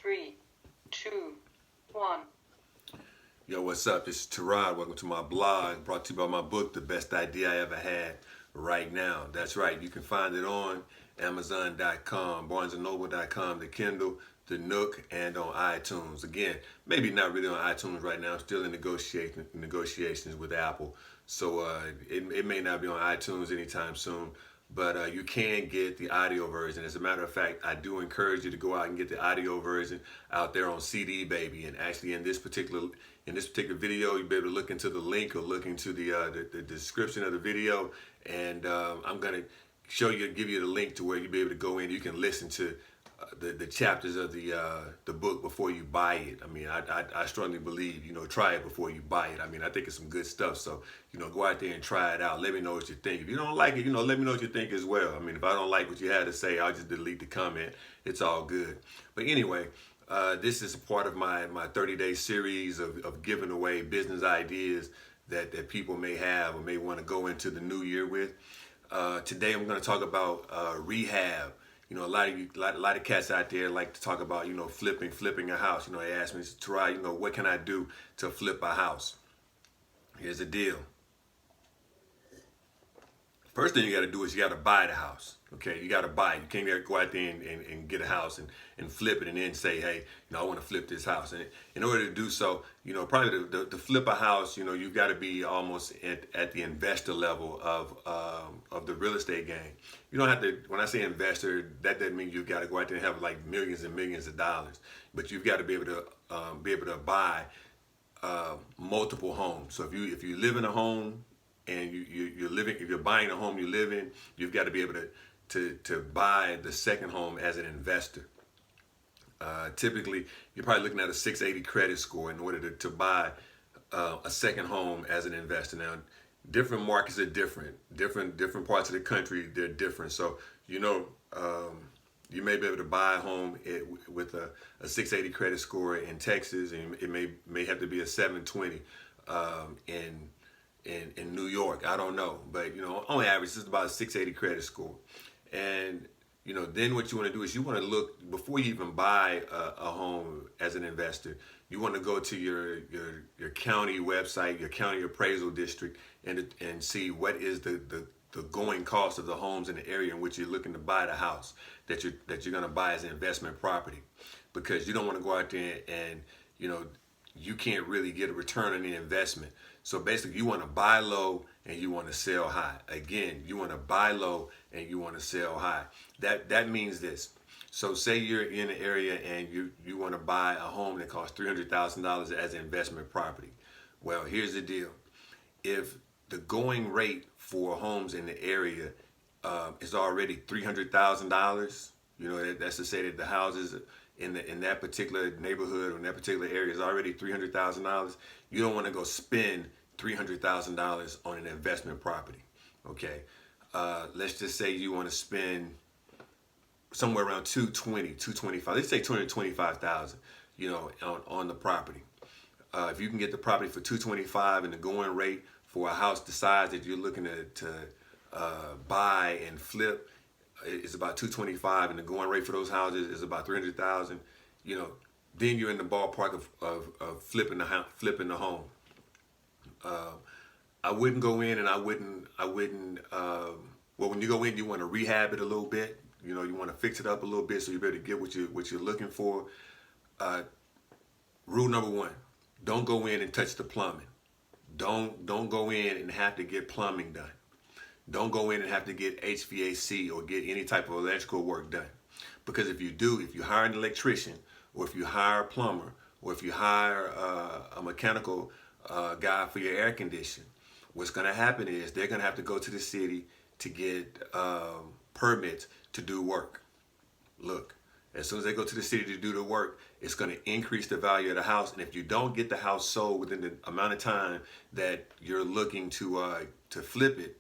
3, 2, 1. Yo, what's up? This is Tearod. Welcome to my blog, brought to you by my book, The Best Idea I Ever Had, right now. That's right. You can find it on amzn.to, barnesandnoble.com, the Kindle, the Nook, and on iTunes. Again, maybe not really on iTunes right now. I'm still in negotiations with Apple. So it may not be on iTunes anytime soon. But you can get the audio version. As a matter of fact, I do encourage you to go out and get the audio version out there on CD, baby. And actually, in this particular video, you'll be able to look into the link or look into the description of the video, and I'm gonna give you the link to where you'll be able to go in. You can listen to the chapters of the book before you buy it. I mean, I strongly believe, try it before you buy it. I mean, I think it's some good stuff. So, go out there and try it out. Let me know what you think. If you don't like it, let me know what you think as well. I mean, if I don't like what you had to say, I'll just delete the comment. It's all good. But anyway, this is a part of my 30-day series of giving away business ideas that people may have or may want to go into the new year with. Today, I'm going to talk about rehab. A lot of cats out there like to talk about, flipping a house. They ask me, Tearod, what can I do to flip a house? Here's the deal. First thing you got to do is you got to buy the house. Okay, you got to buy it. You can't go out there and get a house and flip it and then say, hey, I want to flip this house. And in order to do so, probably to flip a house, you've got to be almost at the investor level of the real estate game. You don't have to. When I say investor, that doesn't mean you've got to go out there and have like millions and millions of dollars. But you've got to be able to buy multiple homes. So if you live in a home and if you're buying a home you live in, you've got to be able to buy the second home as an investor. Typically, you're probably looking at a 680 credit score in order to buy a second home as an investor. Now, different markets are different. Different parts of the country, they're different. So, you may be able to buy a home with a 680 credit score in Texas, and it may have to be a 720 in New York. I don't know, but on average, it's about a 680 credit score. And then what you want to do is you want to look before you even buy a home as an investor. You want to go to your county website, your county appraisal district, and see what is the going cost of the homes in the area in which you're looking to buy the house that you're going to buy as an investment property, because you don't want to go out there and you can't really get a return on the investment. So basically, you want to buy low and you want to sell high. Again, you want to buy low and you want to sell high. That means this. So say you're in an area and you want to buy a home that costs $300,000 as an investment property. Well, here's the deal. If the going rate for homes in the area is already $300,000, that's to say that the houses in that particular neighborhood or in that particular area is already $300,000. You don't want to go spend $300,000 on an investment property. Okay, let's just say you want to spend somewhere around 225. Let's say 225,000. On the property. If you can get the property for 225 and the going rate for a house the size that you're looking to buy and flip is about 225, and the going rate for those houses is about 300,000. Then you're in the ballpark of flipping the home. I wouldn't go in, and I wouldn't. Well, when you go in, you want to rehab it a little bit. You want to fix it up a little bit so you better get what you're looking for. Rule number one: don't go in and touch the plumbing. Don't go in and have to get plumbing done. Don't go in and have to get HVAC or get any type of electrical work done. Because if you hire an electrician, or if you hire a plumber, or if you hire a mechanical guy for your air conditioning, what's going to happen is they're going to have to go to the city to get permits to do work. Look, as soon as they go to the city to do the work, it's going to increase the value of the house. And if you don't get the house sold within the amount of time that you're looking to flip it,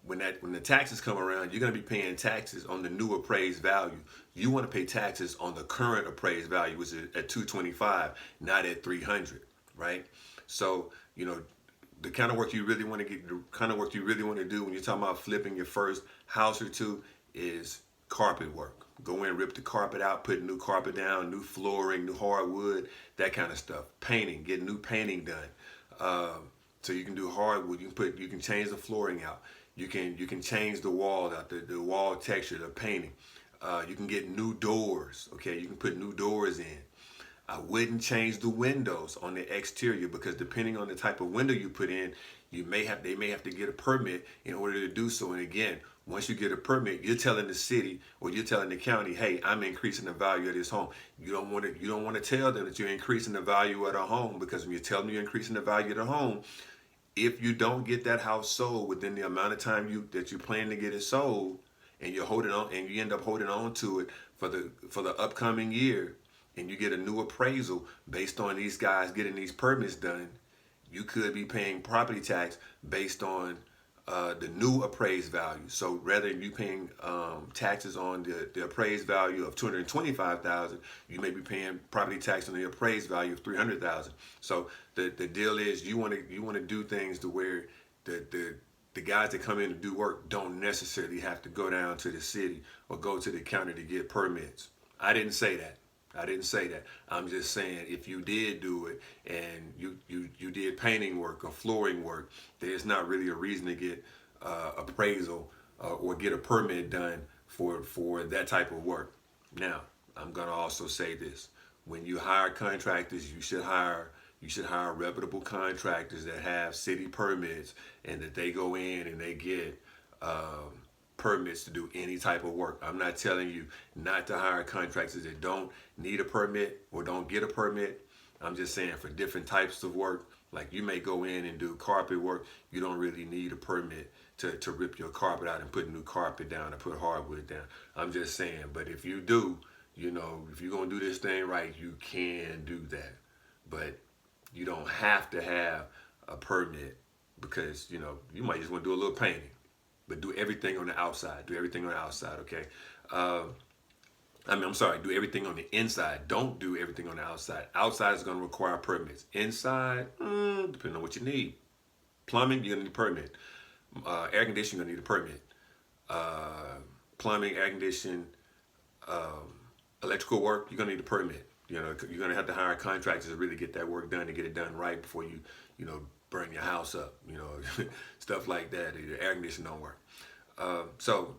when the taxes come around, you're going to be paying taxes on the new appraised value. You want to pay taxes on the current appraised value, which is at 225, not at 300, right? So, the kind of work you really want to do when you're talking about flipping your first house or two is carpet work. Go in, rip the carpet out, put new carpet down, new flooring, new hardwood, that kind of stuff. Painting, get new painting done. So you can do hardwood. You can change the flooring out. You can change the wall out, the wall texture, the painting. You can get new doors. Okay, you can put new doors in. I wouldn't change the windows on the exterior, because depending on the type of window you put in, they may have to get a permit in order to do so. And again, once you get a permit, you're telling the city or you're telling the county, hey, I'm increasing the value of this home. You don't want to tell them that you're increasing the value of the home, because when you tell them you're increasing the value of the home, if you don't get that house sold within the amount of time that you plan to get it sold, and you're holding on, and you end up holding on to it for the upcoming year, and you get a new appraisal based on these guys getting these permits done, you could be paying property tax based on the new appraised value. So rather than you paying taxes on the appraised value of $225,000, you may be paying property tax on the appraised value of $300,000. So the deal is you want to do things to where the guys that come in to do work don't necessarily have to go down to the city or go to the county to get permits. I didn't say that. I'm just saying, if you did do it and you did painting work or flooring work, there's not really a reason to get appraisal or get a permit done for that type of work. Now, I'm gonna also say this: when you hire contractors, you should hire reputable contractors that have city permits, and that they go in and they get permits to do any type of work. I'm not telling you not to hire contractors that don't need a permit or don't get a permit. I'm just saying, for different types of work, like you may go in and do carpet work, you don't really need a permit to rip your carpet out and put new carpet down or put hardwood down. I'm just saying, but if you do, if you're gonna do this thing right, you can do that. But you don't have to have a permit, because you might just want to do a little painting. But do everything on the outside. Okay? I'm sorry, do everything on the inside. Don't do everything on the outside. Outside is going to require permits. Inside, depending on what you need. Plumbing, you're going to need a permit. Air conditioning, you're going to need a permit. Plumbing, air conditioning, electrical work, you're going to need a permit. You're going to have to hire contractors to really get that work done, to get it done right before you burn your house up, stuff like that. The air conditioning don't work. So,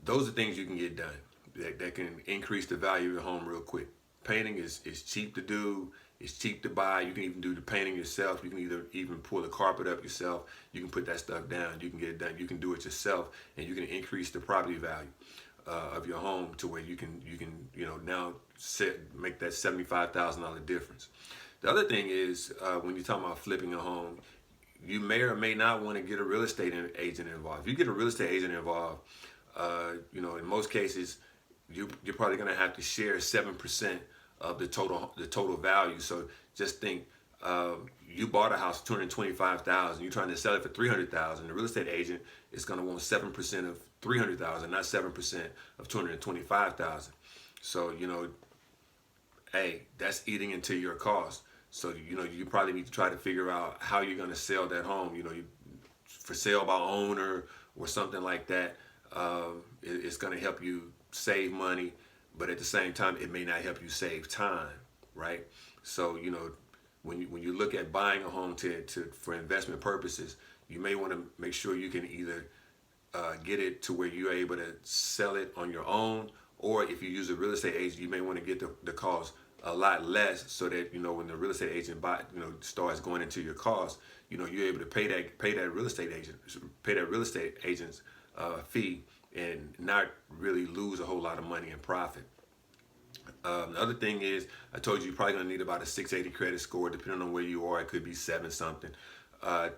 those are things you can get done that can increase the value of your home real quick. Painting is cheap to do. It's cheap to buy. You can even do the painting yourself. You can even pull the carpet up yourself. You can put that stuff down. You can get it done. You can do it yourself, and you can increase the property value of your home to where you can now make that $75,000 difference. The other thing is, when you're talking about flipping a home, you may or may not want to get a real estate agent involved. If you get a real estate agent involved, in most cases, you're probably going to have to share 7% of the total value. So just think, you bought a house for $225,000. You're trying to sell it for $300,000. The real estate agent is going to want 7% of $300,000, not 7% of $225,000. So hey, that's eating into your cost. So you probably need to try to figure out how you're going to sell that home. For sale by owner or something like that. It's going to help you save money, but at the same time, it may not help you save time, right? So when you look at buying a home for investment purposes, you may want to make sure you can either get it to where you're able to sell it on your own, or if you use a real estate agent, you may want to get the cost a lot less, so that when the real estate agent starts going into your costs, you're able to pay that real estate agent's fee and not really lose a whole lot of money in profit. The other thing is, I told you, you're probably going to need about a 680 credit score. Depending on where you are, it could be 7 something.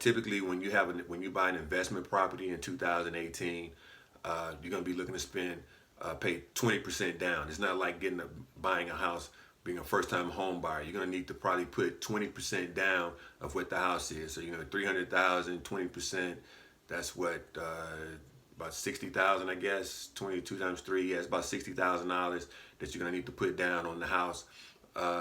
Typically, when you buy an investment property in 2018, you're going to be looking to pay 20% down. It's not like buying a house, being a first-time home buyer. You're going to need to probably put 20% down of what the house is. So $300,000, 20%. That's what, about $60,000, I guess. 22 times 3, yeah, it's about $60,000 that you're going to need to put down on the house.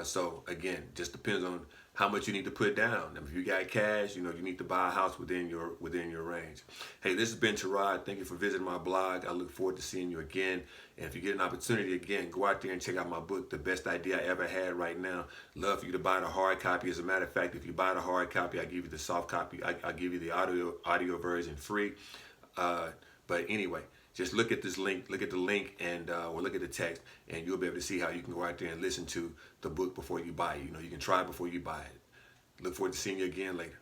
So again, just depends on how much you need to put down. If you got cash, you know, you need to buy a house within your range. Hey, this has been Tearod. Thank you for visiting my blog. I look forward to seeing you again. And if you get an opportunity again, go out there and check out my book, The Best Idea I Ever Had Right Now. Love for you to buy the hard copy. As a matter of fact, if you buy the hard copy, I give you the soft copy. I give you the audio version free. But anyway, just look at this link, look at the link, and or look at the text, and you'll be able to see how you can go out there and listen to the book before you buy it. You know, you can try it before you buy it. Look forward to seeing you again later.